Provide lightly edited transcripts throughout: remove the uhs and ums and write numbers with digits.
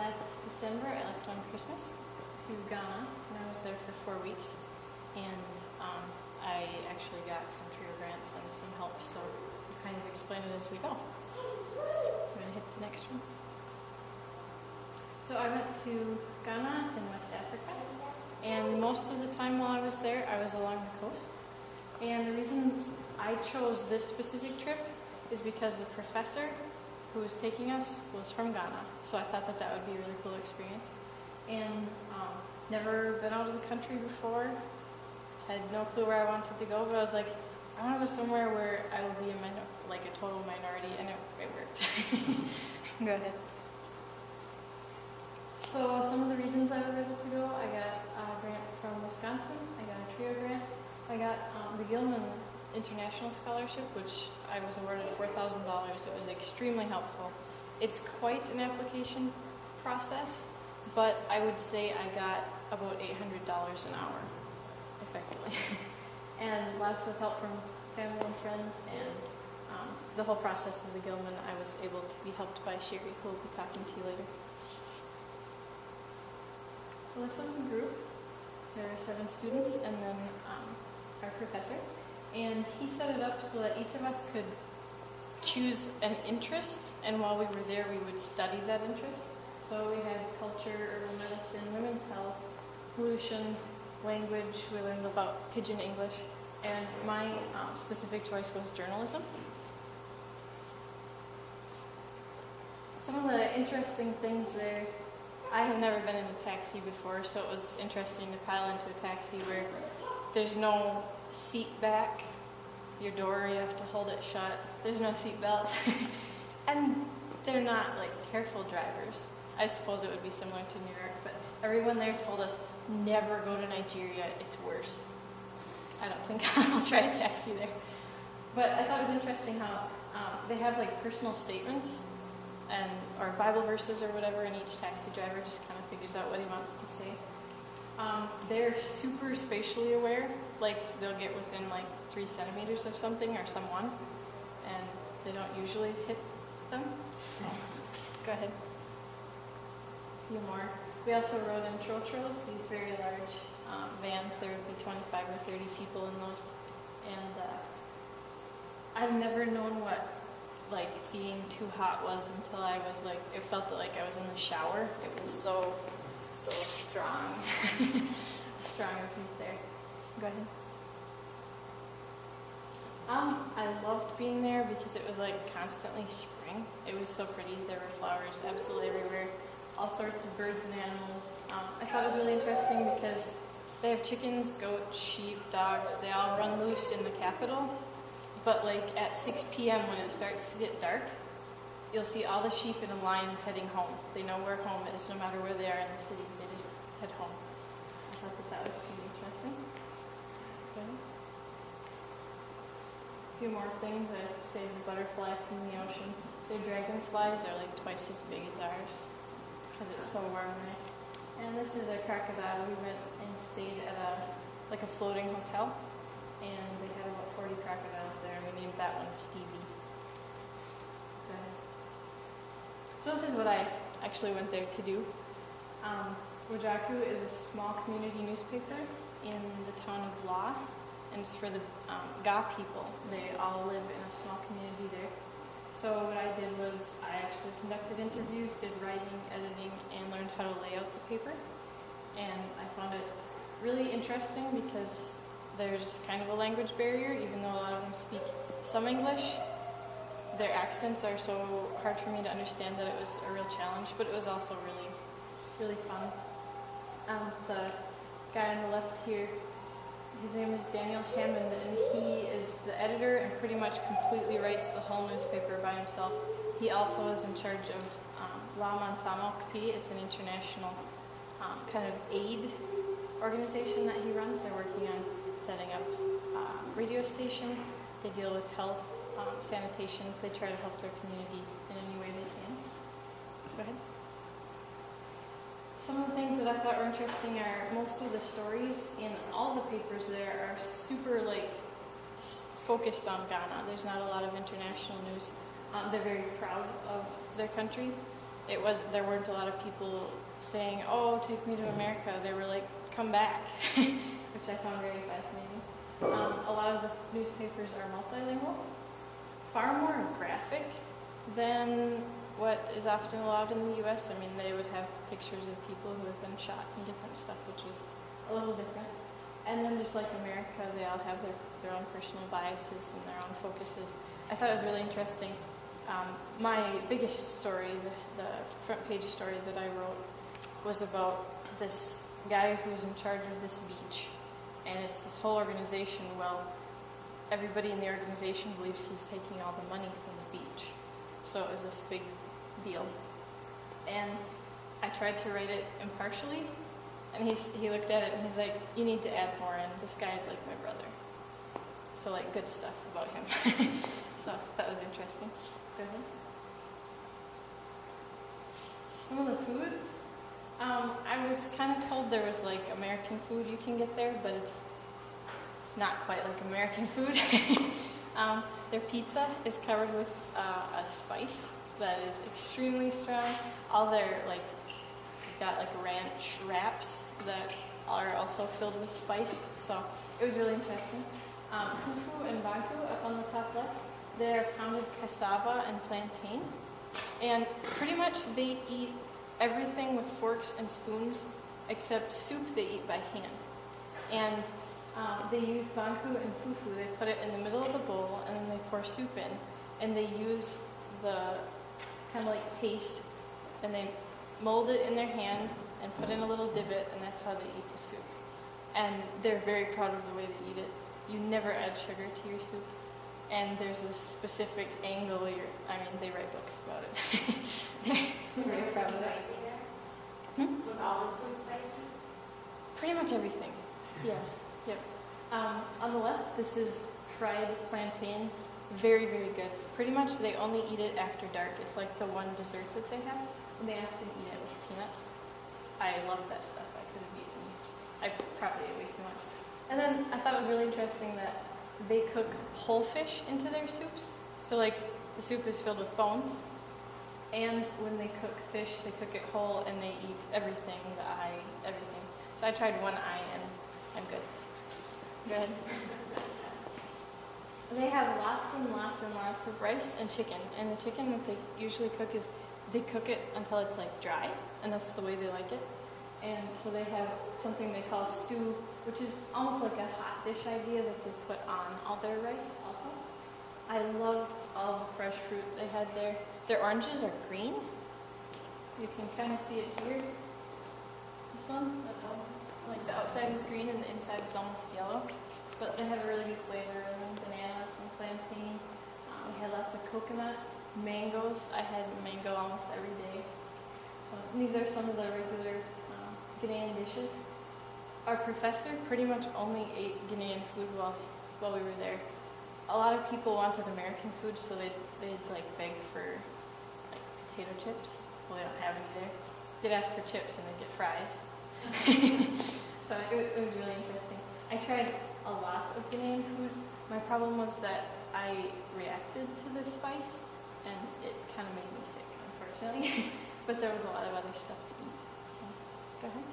last December, I left on Christmas to Ghana, and I was there for 4 weeks. And I actually got some trio grants and some help, so I'll kind of explain it as we go. I'm going to hit the next one. So I went to Ghana, it's in West Africa, and most of the time while I was there, I was along the coast. And the reason I chose this specific trip is because the professor who was taking us was from Ghana, so I thought that that would be a really cool experience. And never been out of the country before, had no clue where I wanted to go, but I was like, I want to go somewhere where I will be a total minority, and it worked. Go ahead. So some of the reasons I was able to go, I got a grant from Wisconsin, I got a trio grant, I got the Gilman International Scholarship, which I was awarded $4,000. It was extremely helpful. It's quite an application process, but I would say I got about $800 an hour, effectively. And lots of help from family and friends, and the whole process of the Gilman, I was able to be helped by Sherry, who will be talking to you later. So this was the group. There are 7 students, and then our professor. And he set it up so that each of us could choose an interest, and while we were there, we would study that interest. So we had culture, urban medicine, women's health, pollution, language. We learned about Pidgin English, and my specific choice was journalism. Some of the interesting things there, I have never been in a taxi before, so it was interesting to pile into a taxi where there's no seat back, your door, you have to hold it shut, there's no seat belts, and they're not like careful drivers. I suppose it would be similar to New York, but everyone there told us, never go to Nigeria, it's worse. I don't think I'll try a taxi there. But I thought it was interesting how they have like personal statements or Bible verses or whatever, and each taxi driver just kind of figures out what he wants to say. They're super spatially aware, like they'll get within like 3 centimeters of something or someone, and they don't usually hit them. So, go ahead. A few more. We also rode in trotros, these very large vans. There would be 25 or 30 people in those, and I've never known what like being too hot was until I was like, it felt like I was in the shower. It was so strong. Stronger heat there. Go ahead. I loved being there because it was like constantly spring. It was so pretty. There were flowers absolutely everywhere. All sorts of birds and animals. I thought it was really interesting because they have chickens, goats, sheep, dogs. They all run loose in the capital. But like at 6 p.m. when it starts to get dark, you'll see all the sheep in a line heading home. They know where home is, no matter where they are in the city. They just head home. I thought that was pretty interesting. Okay. A few more things. I saved the butterfly from the ocean. Their dragonflies are like twice as big as ours because it's so warm there. And this is a crocodile. We went and stayed at a floating hotel, and they had about 40 crocodiles there, and we named that one Stevie. Okay. So this is what I actually went there to do. Wajaku is a small community newspaper in the town of La, and it's for the Ga people. They all live in a small community there. So what I did was I actually conducted interviews, did writing, editing, and learned how to lay out the paper. And I found it really interesting because there's kind of a language barrier, even though a lot of them speak some English. Their accents are so hard for me to understand that it was a real challenge, but it was also really, really fun. The guy on the left here, his name is Daniel Hammond, and he is the editor and pretty much completely writes the whole newspaper by himself. He also is in charge of La Mansamo Kpi. It's an international kind of aid organization that he runs. They're working on setting up a radio station. They deal with health, sanitation. They try to help their community in any way they can. Go ahead. Some of the things that I thought were interesting are most of the stories in all the papers there are super focused on Ghana. There's not a lot of international news. They're very proud of their country. there weren't a lot of people saying, "Oh, take me to America." They were like, "Come back," which I found very fascinating. A lot of the newspapers are multilingual, far more graphic than what is often allowed in the U.S. I mean, they would have pictures of people who have been shot and different stuff, which was a little different. And then just like America, they all have their own personal biases and their own focuses. I thought it was really interesting. My biggest story, the front page story that I wrote, was about this guy who's in charge of this beach. And it's this whole organization. Well, everybody in the organization believes he's taking all the money from the beach. So it was this big deal. And I tried to write it impartially, and he looked at it and he's like, "You need to add more in. This guy's like my brother." So like good stuff about him. So that was interesting. Go ahead. Some of the foods. I was kind of told there was like American food you can get there, but it's not quite like American food. Their pizza is covered with a spice that is extremely strong. All their got like ranch wraps that are also filled with spice. So it was really interesting. Fufu and banku up on the top left. They're pounded cassava and plantain, and pretty much they eat everything with forks and spoons except soup they eat by hand. And they use banku and fufu. They put it in the middle of the bowl and then they pour soup in, and they use the kind of like paste and they mold it in their hand and put in a little divot, and that's how they eat the soup. And they're very proud of the way they eat it. You never add sugar to your soup. And there's this specific angle they write books about it. They're very proud of it. Was all the food spicy? Pretty much everything. Yeah. Yep. On the left, this is fried plantain. Very, very good. Pretty much they only eat it after dark. It's like the one dessert that they have. And they often eat it with peanuts. I love that stuff. I could have eaten. I probably ate way too much. And then I thought it was really interesting that they cook whole fish into their soups. So like the soup is filled with bones. And when they cook fish, they cook it whole and they eat everything, the eye, everything. So I tried one eye and I'm good. Go ahead. They have lots and lots and lots of rice and chicken. And the chicken that they usually cook is, they cook it until it's like dry. And that's the way they like it. And so they have something they call stew, which is almost like a hot dish idea that they put on all their rice also. I loved all the fresh fruit they had there. Their oranges are green. You can kind of see it here. This one, that's like the outside is green and the inside is almost yellow. But they have a really good flavor, and bananas and plantain. We had lots of coconut, mangoes. I had mango almost every day. So these are some of the regular Ghanaian dishes. Our professor pretty much only ate Ghanaian food while we were there. A lot of people wanted American food, so they'd like beg for like potato chips. Well, they don't have any there. They'd ask for chips and they'd get fries. So it was really interesting. I tried a lot of Ghanaian food. My problem was that I reacted to the spice, and it kind of made me sick, unfortunately. But there was a lot of other stuff to eat. So, go ahead.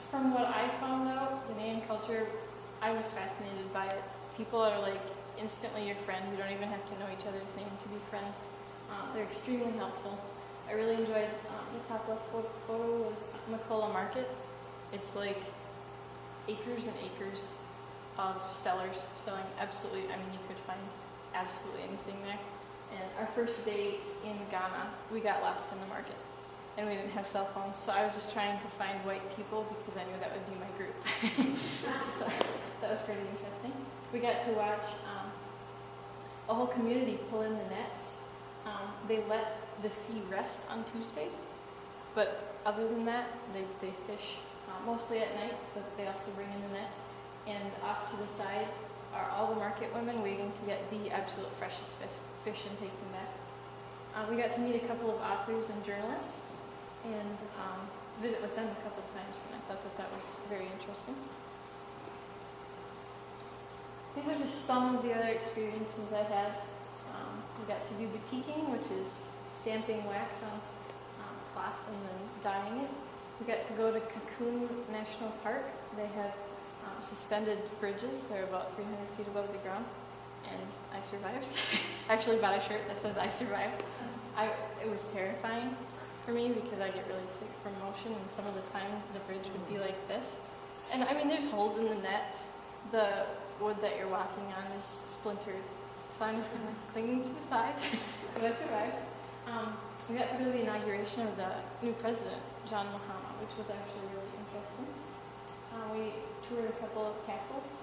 From what I found out, Ghanaian culture, I was fascinated by it. People are like instantly your friend. You don't even have to know each other's name to be friends. They're extremely helpful. I really enjoyed the top left photo was Makola Market. It's like acres and acres of sellers selling absolutely, you could find absolutely anything there. And our first day in Ghana, we got lost in the market. And we didn't have cell phones, so I was just trying to find white people because I knew that would be my group. So that was pretty interesting. We got to watch a whole community pull in the nets. They let the sea rest on Tuesdays, but other than that, they fish mostly at night, but they also bring in the nets. And off to the side are all the market women waiting to get the absolute freshest fish and take them back. We got to meet a couple of authors and journalists and visit with them a couple of times, and I thought that was very interesting. These are just some of the other experiences I had. We got to do batiking, which is stamping wax on cloth and then dyeing it. We got to go to Cocoon National Park. They have suspended bridges. They're about 300 feet above the ground, and I survived. Actually bought a shirt that says I survived. It was terrifying for me because I get really sick from motion, and some of the time the bridge would be like this. And I mean, there's holes in the nets. The wood that you're walking on is splintered, so I'm just kind of clinging to the sides. But I survived. We got to go to the inauguration of the new president, John Mahama, which was actually really interesting. We toured a couple of castles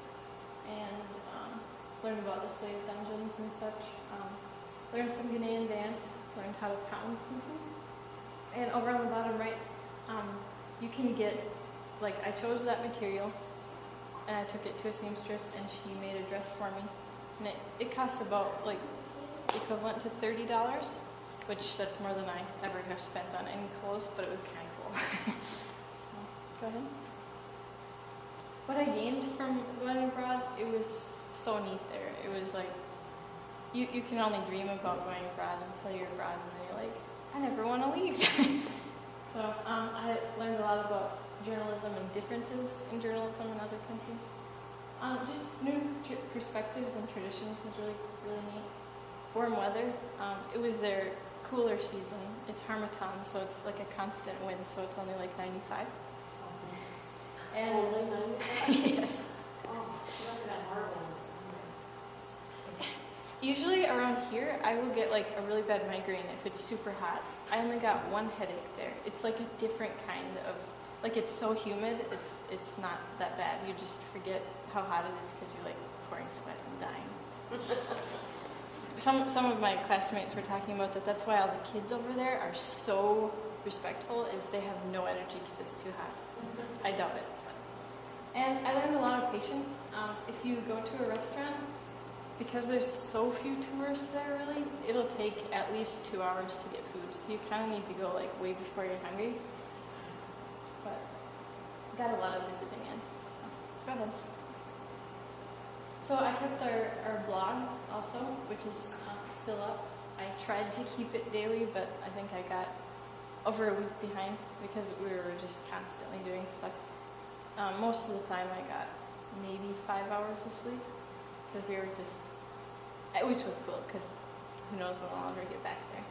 and learned about the slave dungeons and such. Learned some Ghanaian dance, learned how to pound people. And over on the bottom right, you can get, like, I chose that material and I took it to a seamstress and she made a dress for me. And it costs about, like, equivalent to $30, which that's more than I ever have spent on any clothes, but it was kind of cool. So, go ahead. What I gained from going abroad, it was so neat there. It was like, you can only dream about going abroad until you're abroad, and then you're like, I never want to leave. So I learned a lot about journalism and differences in journalism in other countries. Just new perspectives and traditions was really, really neat. Warm weather. It was their cooler season. It's Harmattan, so it's like a constant wind, so it's only like 95. And Only 95? yes. Oh, that's that hard one. Usually around here, I will get like a really bad migraine if it's super hot. I only got one headache there. It's like a different kind of, like it's so humid, it's not that bad. You just forget how hot it is because you're like pouring sweat and dying. Some of my classmates were talking about that. That's why all the kids over there are so respectful, is they have no energy because it's too hot. I doubt it. And I learned a lot of patience. If you go to a restaurant, because there's so few tourists there really, it'll take at least 2 hours to get food. So you kind of need to go like way before you're hungry. But got a lot of visiting in, so go ahead. So I kept our blog also, which is still up. I tried to keep it daily, but I think I got over a week behind because we were just constantly doing stuff. Most of the time I got maybe 5 hours of sleep because we were just, which was cool because who knows when I'll ever get back there.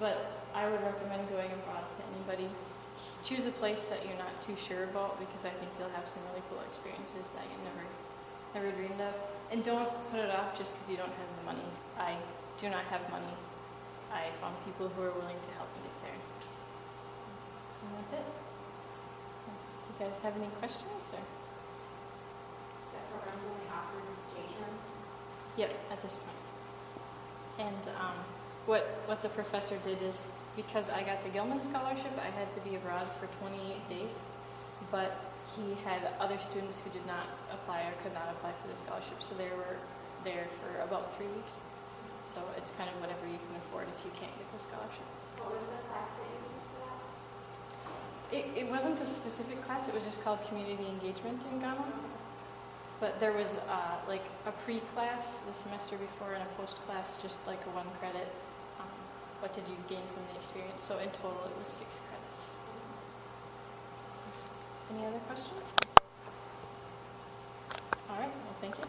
But I would recommend going abroad to anybody. Choose a place that you're not too sure about because I think you'll have some really cool experiences that you never dreamed of. And don't put it off just because you don't have the money. I do not have money. I found people who are willing to help me get there. And that's it. You guys have any questions? Or? That program's only offered J-term? Yep, at this point. And what the professor did is, because I got the Gilman Scholarship, I had to be abroad for 28 days. But he had other students who did not apply or could not apply for the scholarship, so they were there for about 3 weeks. So it's kind of whatever you can afford if you can't get the scholarship. What was the class that you took for that? It wasn't a specific class, it was just called Community Engagement in Ghana. But there was like a pre-class the semester before and a post-class, just like a 1 credit. What did you gain from the experience? So in total it was 6 credits. Any other questions? All right, well, thank you.